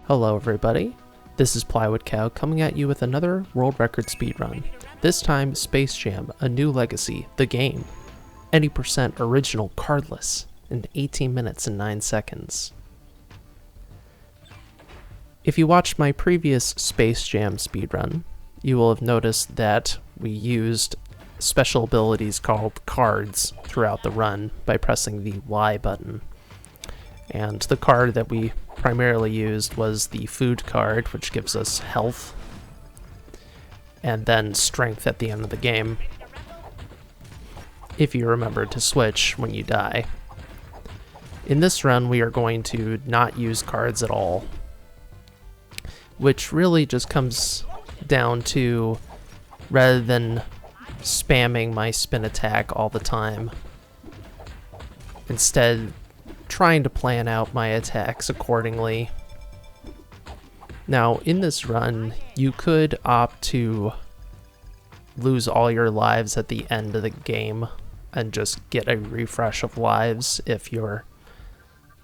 Hello everybody, this is Plywood Cow coming at you with another world record speedrun. This time Space Jam: A New Legacy, the game. Any percent original cardless in 18 minutes and 9 seconds. If you watched my previous Space Jam speedrun, you will have noticed that we used special abilities called cards throughout the run by pressing the Y button. And the card that we primarily used was the food card, which gives us health, and then strength at the end of the game, if you remember to switch when you die. In this run, we are going to not use cards at all, which really just comes down to, rather than spamming my spin attack all the time, instead trying to plan out my attacks accordingly. Now, in this run, you could opt to lose all your lives at the end of the game and just get a refresh of lives if your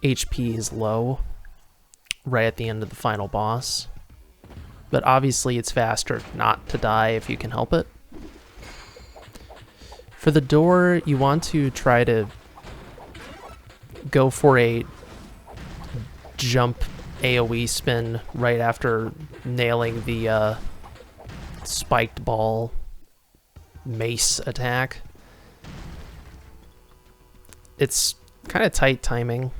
HP is low right at the end of the final boss. But obviously it's faster not to die if you can help it. For the door, you want to try to go for a jump AoE spin right after nailing the spiked ball mace attack. It's kind of tight timing.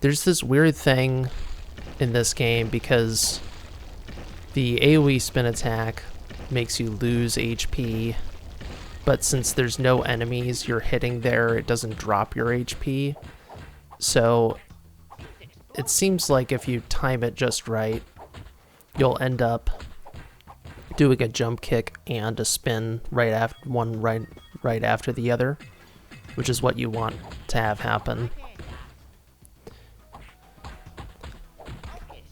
There's this weird thing in this game because the AoE spin attack makes you lose HP, but since there's no enemies you're hitting there, it doesn't drop your HP. So it seems like if you time it just right, you'll end up doing a jump kick and a spin right after right after the other, which is what you want to have happen.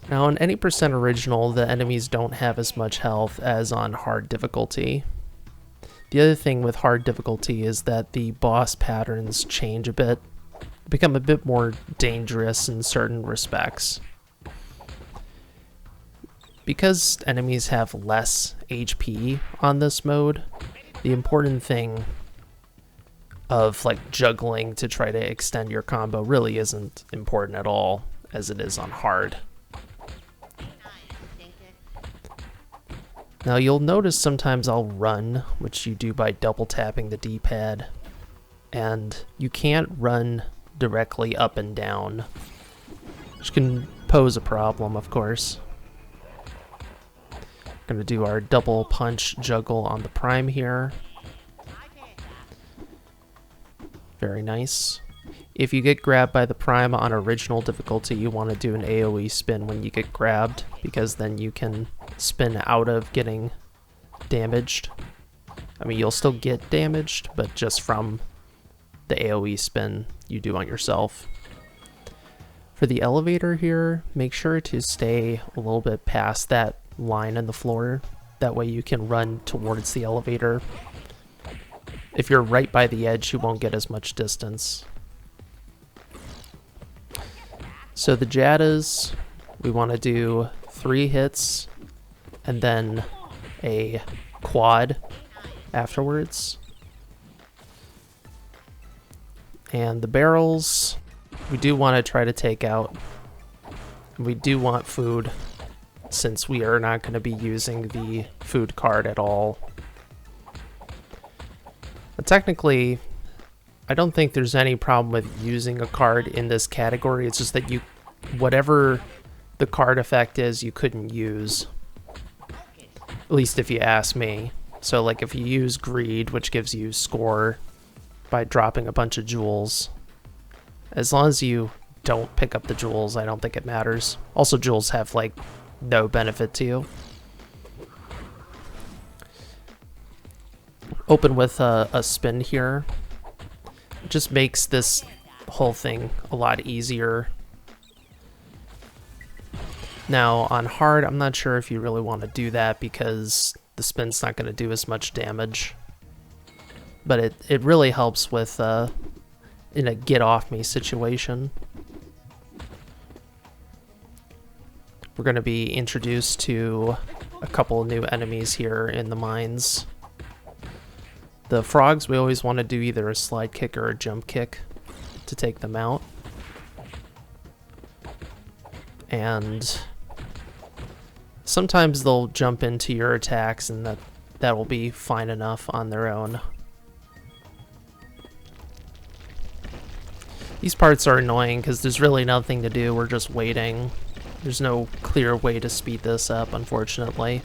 Now, on any percent original, the enemies don't have as much health as on hard difficulty. The other thing with hard difficulty is that the boss patterns change a bit, become a bit more dangerous in certain respects. Because enemies have less HP on this mode, the important thing of like juggling to try to extend your combo really isn't important at all, as it is on hard. Now you'll notice sometimes I'll run, which you do by double tapping the D-pad, and you can't run directly up and down, which can pose a problem, of course. We're going to do our double punch juggle on the prime here. Very nice. If you get grabbed by the prime on original difficulty, you want to do an AoE spin when you get grabbed, because then you can spin out of getting damaged. I mean, you'll still get damaged, but just from the AoE spin you do on yourself. For the elevator here, make sure to stay a little bit past that line in the floor. That way you can run towards the elevator. If you're right by the edge, you won't get as much distance. So the Jaddas, we want to do 3 hits and then a quad afterwards. And the barrels, we do want to try to take out. We do want food, since we are not going to be using the food card at all. But technically, I don't think there's any problem with using a card in this category. It's just that you, whatever the card effect is, you couldn't use. At least if you ask me. So like if you use greed, which gives you score by dropping a bunch of jewels, as long as you don't pick up the jewels, I don't think it matters. Also, jewels have like no benefit to you. Open with a spin here. It just makes this whole thing a lot easier. Now on hard, I'm not sure if you really want to do that because the spin's not going to do as much damage. But it really helps with in a get off me situation. we're going to be introduced to a couple of new enemies here in the mines. The frogs, we always want to do either a slide kick or a jump kick to take them out. And sometimes they'll jump into your attacks, and that will be fine enough on their own. These parts are annoying because there's really nothing to do. We're just waiting. There's no clear way to speed this up, unfortunately.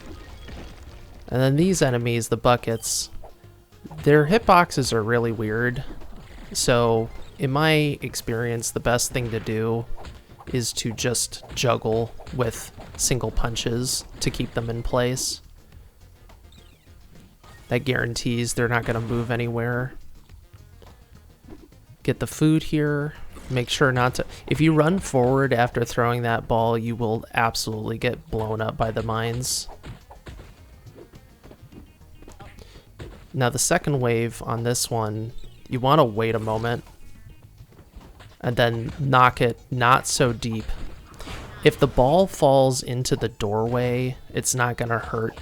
And then these enemies, the buckets, their hitboxes are really weird. So in my experience, the best thing to do is to just juggle with single punches to keep them in place. That guarantees they're not going to move anywhere. Get the food here. Make sure not to... If you run forward after throwing that ball, you will absolutely get blown up by the mines. Now the second wave on this one, you want to wait a moment and then knock it not so deep. If the ball falls into the doorway, it's not going to hurt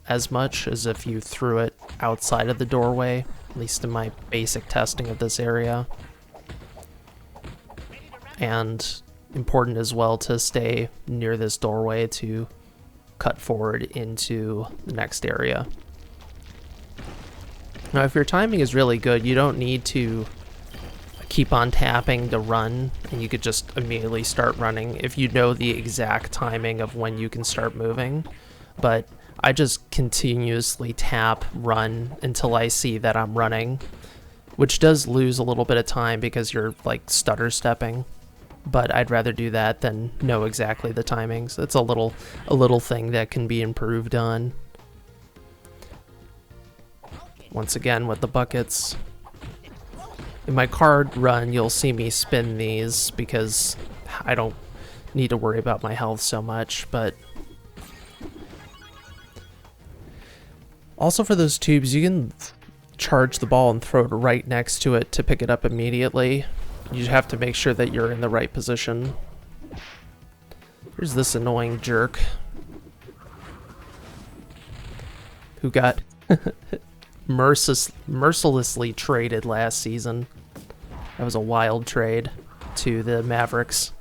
as much as if you threw it outside of the doorway, at least in my basic testing of this area. And important as well to stay near this doorway to cut forward into the next area. Now, if your timing is really good, you don't need to keep on tapping to run, and you could just immediately start running if you know the exact timing of when you can start moving. But I just continuously tap run until I see that I'm running, which does lose a little bit of time because you're like stutter stepping. But I'd rather do that than know exactly the timings. It's a little thing that can be improved on. Once again with the buckets. In my card run, you'll see me spin these because I don't need to worry about my health so much, but also for those tubes, you can charge the ball and throw it right next to it to pick it up immediately. You have to make sure that you're in the right position. Here's this annoying jerk who got mercilessly traded last season. That was a wild trade to the Mavericks.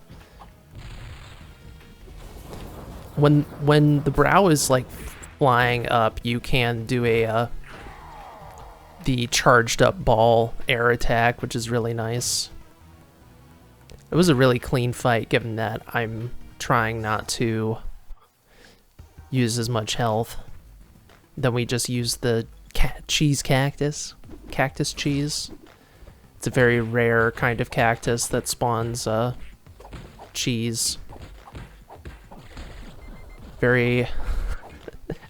When the brow is like flying up, you can do the charged up ball air attack, which is really nice. It was a really clean fight, given that I'm trying not to use as much health. Then we just used the cheese cactus cheese. It's a very rare kind of cactus that spawns cheese. Very,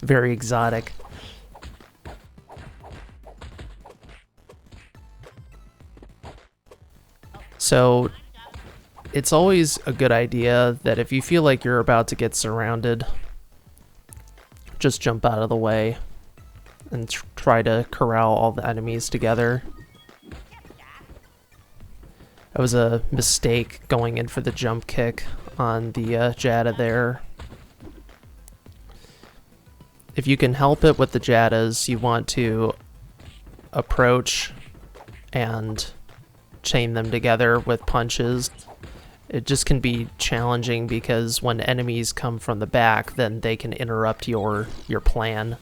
very exotic. So it's always a good idea that if you feel like you're about to get surrounded, just jump out of the way and try to corral all the enemies together. That was a mistake going in for the jump kick on the Jada there. If you can help it with the Jadas, you want to approach and chain them together with punches. It just can be challenging because when enemies come from the back, then they can interrupt your plan.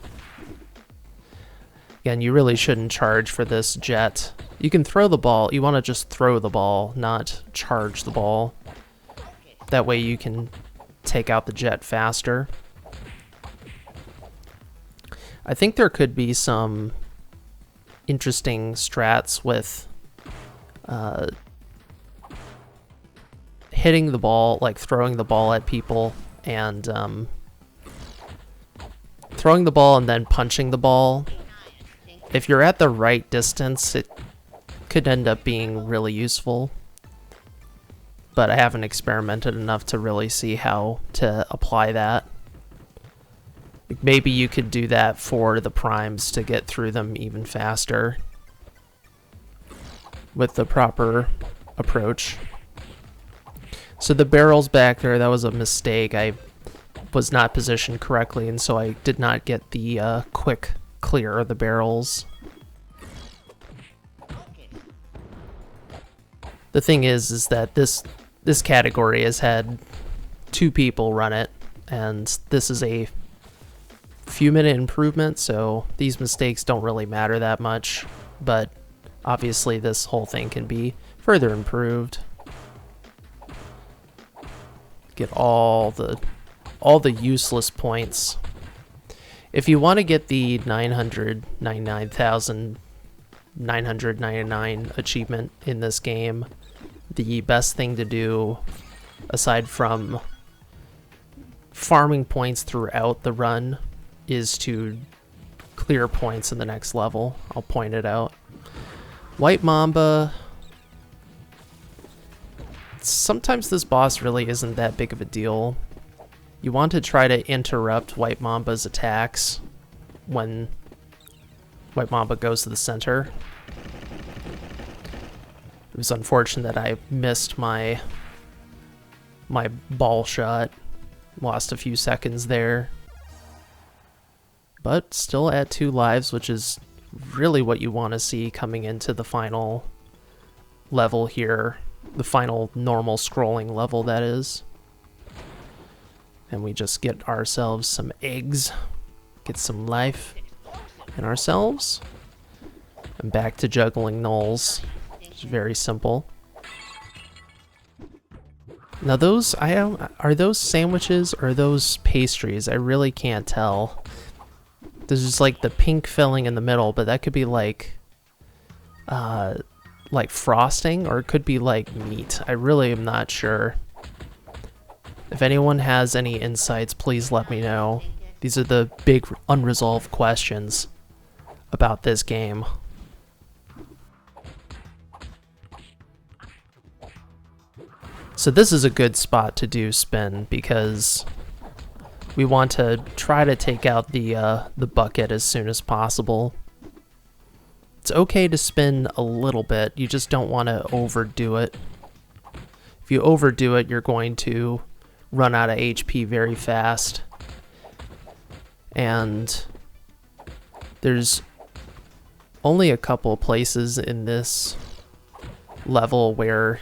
Again, you really shouldn't charge for this jet. You can throw the ball. You want to just throw the ball, not charge the ball. That way you can take out the jet faster. I think there could be some interesting strats with hitting the ball, like throwing the ball at people, and throwing the ball and then punching the ball. If you're at the right distance, it could end up being really useful. But I haven't experimented enough to really see how to apply that. Maybe you could do that for the primes to get through them even faster with the proper approach. So the barrels back there, that was a mistake. I was not positioned correctly, and so I did not get the quick clear of the barrels. The thing is that this category has had 2 people run it, and this is a few minute improvement, so these mistakes don't really matter that much, but obviously this whole thing can be further improved. Get all the useless points. If you want to get the 999,999 achievement in this game, the best thing to do, aside from farming points throughout the run, is to clear points in the next level. I'll point it out. White Mamba. Sometimes this boss really isn't that big of a deal. You want to try to interrupt White Mamba's attacks when White Mamba goes to the center. It was unfortunate that I missed my ball shot. Lost a few seconds there. But still at 2 lives, which is really what you want to see coming into the final level here. The final normal scrolling level, that is. And we just get ourselves some eggs. Get some life in ourselves. And back to juggling nulls. It's very simple. Now those, are those sandwiches or are those pastries? I really can't tell. There's just like the pink filling in the middle, but that could be like frosting, or it could be like meat. I really am not sure. If anyone has any insights, please let me know. These are the big unresolved questions about this game. So this is a good spot to do spin, because we want to try to take out the bucket as soon as possible. It's okay to spin a little bit, you just don't want to overdo it. If you overdo it, you're going to run out of HP very fast. And there's only a couple of places in this level where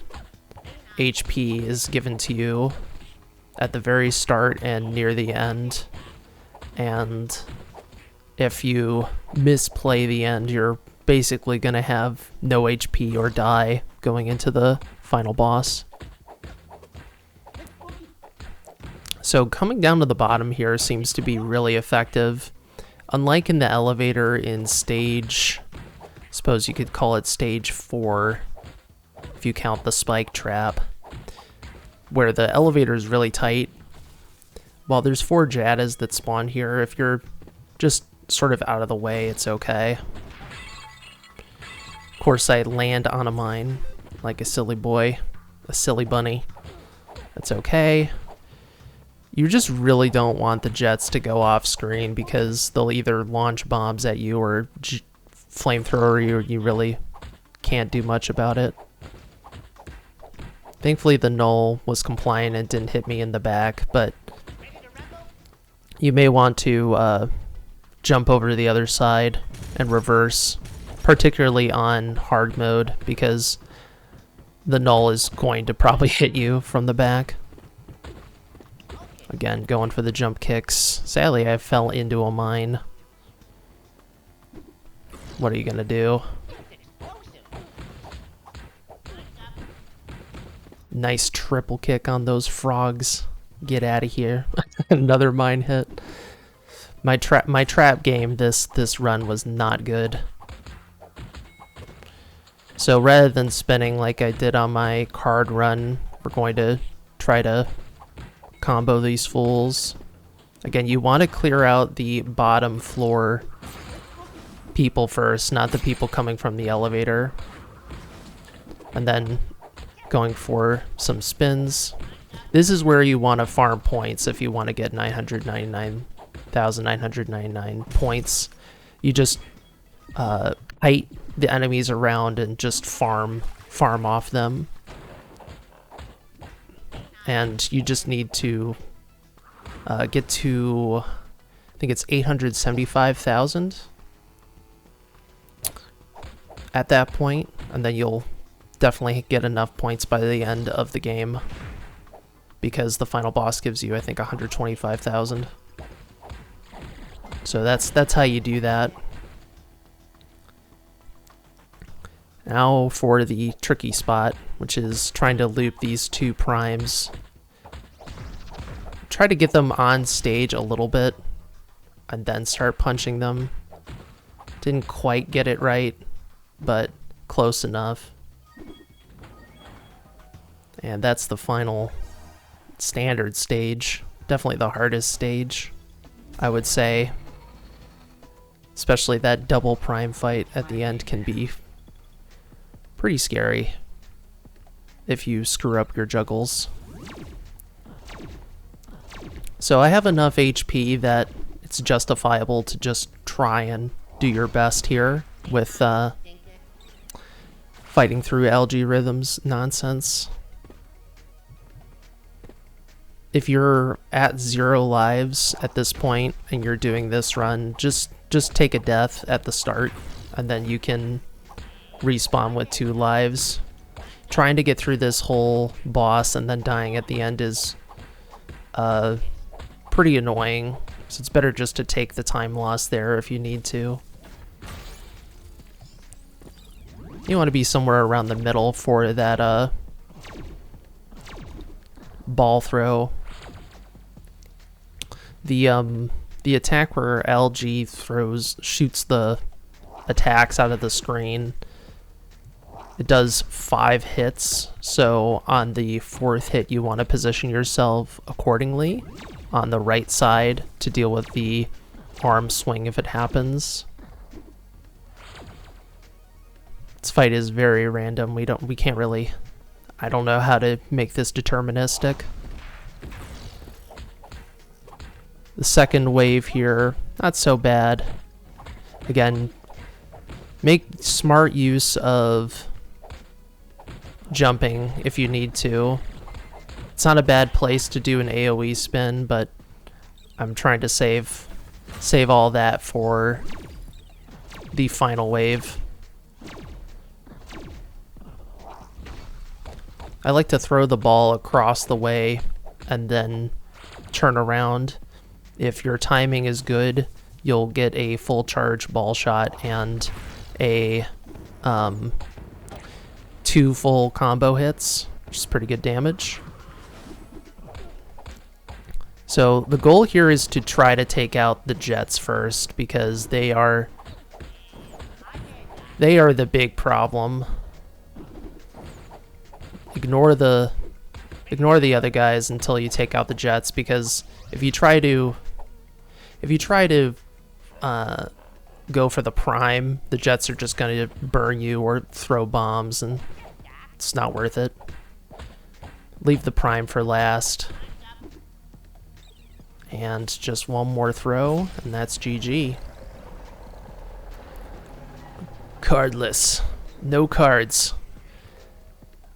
HP is given to you, at the very start and near the end. And if you misplay the end, you're basically going to have no HP or die going into the final boss. So coming down to the bottom here seems to be really effective. Unlike in the elevator in stage, I suppose you could call it stage 4, if you count the spike trap, where the elevator is really tight. While there's 4 Jaddas that spawn here, if you're just sort of out of the way, it's okay. Of course, I land on a mine like a silly boy, a silly bunny. That's okay. You just really don't want the jets to go off screen, because they'll either launch bombs at you or flamethrower you, or you really can't do much about it. Thankfully the null was compliant and didn't hit me in the back, but you may want to jump over to the other side and reverse, particularly on hard mode, because the null is going to probably hit you from the back. Again, going for the jump kicks. Sadly, I fell into a mine. What are you gonna do? Nice triple kick on those frogs. Get out of here. Another mine hit. My trap game this run was not good. So rather than spinning like I did on my card run, we're going to try to combo these fools. Again, you want to clear out the bottom floor people first, not the people coming from the elevator. And then going for some spins. This is where you want to farm points if you want to get 999,999 points. You just kite the enemies around and just farm off them. And you just need to get to, I think it's 875,000 at that point, and then you'll definitely get enough points by the end of the game, because the final boss gives you, I think, 125,000. So that's how you do that. Now for the tricky spot, which is trying to loop these two primes. Try to get them on stage a little bit, and then start punching them. Didn't quite get it right, but close enough. And that's the final standard stage. Definitely the hardest stage, I would say. Especially that double prime fight at the end can be pretty scary if you screw up your juggles. So I have enough HP that it's justifiable to just try and do your best here with fighting through algae rhythms nonsense. If you're at 0 lives at this point and you're doing this run, just take a death at the start, and then you can respawn with 2 lives. Trying to get through this whole boss and then dying at the end is pretty annoying, so it's better just to take the time loss there if you need to. You want to be somewhere around the middle for that ball throw. The attack where algae shoots the attacks out of the screen, it does 5 hits, so on the 4th hit you want to position yourself accordingly on the right side to deal with the arm swing if it happens. This fight is very random. We can't really, I don't know how to make this deterministic. The second wave here, not so bad. Again, make smart use of jumping if you need to. It's not a bad place to do an AoE spin, but I'm trying to save all that for the final wave. I like to throw the ball across the way and then turn around. If your timing is good, you'll get a full charge ball shot and a 2 full combo hits, which is pretty good damage. So the goal here is to try to take out the jets first, because they are the big problem. Ignore the other guys until you take out the jets, because if you try to go for the prime, the jets are just going to burn you or throw bombs, and it's not worth it. Leave the prime for last. And just one more throw, and that's GG. Cardless. No cards.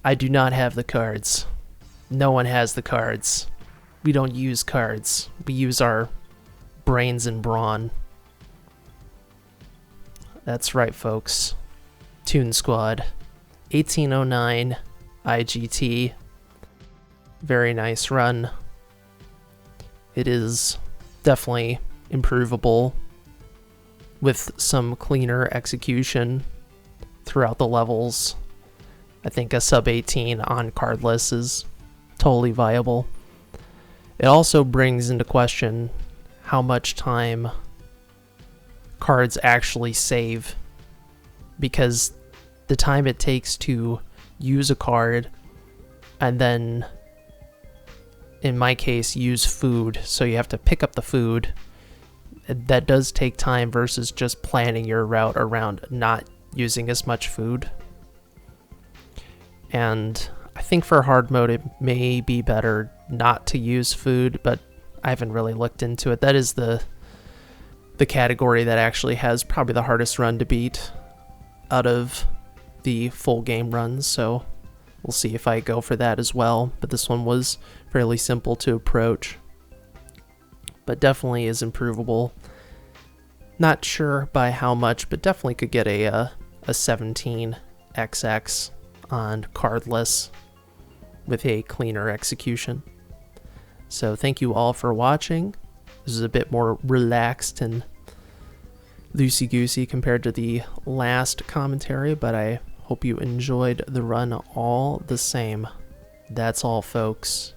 I do not have the cards. No one has the cards. We don't use cards. We use our brains and brawn. That's right, folks. Toon Squad. 1809 IGT. Very nice run. It is definitely improvable with some cleaner execution throughout the levels. I think a sub 18 on Cardless is totally viable. It also brings into question how much time cards actually save, because the time it takes to use a card and then, in my case, use food, so you have to pick up the food, that does take time versus just planning your route around not using as much food. And I think for hard mode it may be better not to use food, but I haven't really looked into it. That is the category that actually has probably the hardest run to beat out of the full game runs, so we'll see if I go for that as well. But this one was fairly simple to approach. but definitely is improvable. Not sure by how much, but definitely could get a 17XX on Cardless with a cleaner execution. So thank you all for watching. This is a bit more relaxed and loosey-goosey compared to the last commentary, but I hope you enjoyed the run all the same. That's all, folks.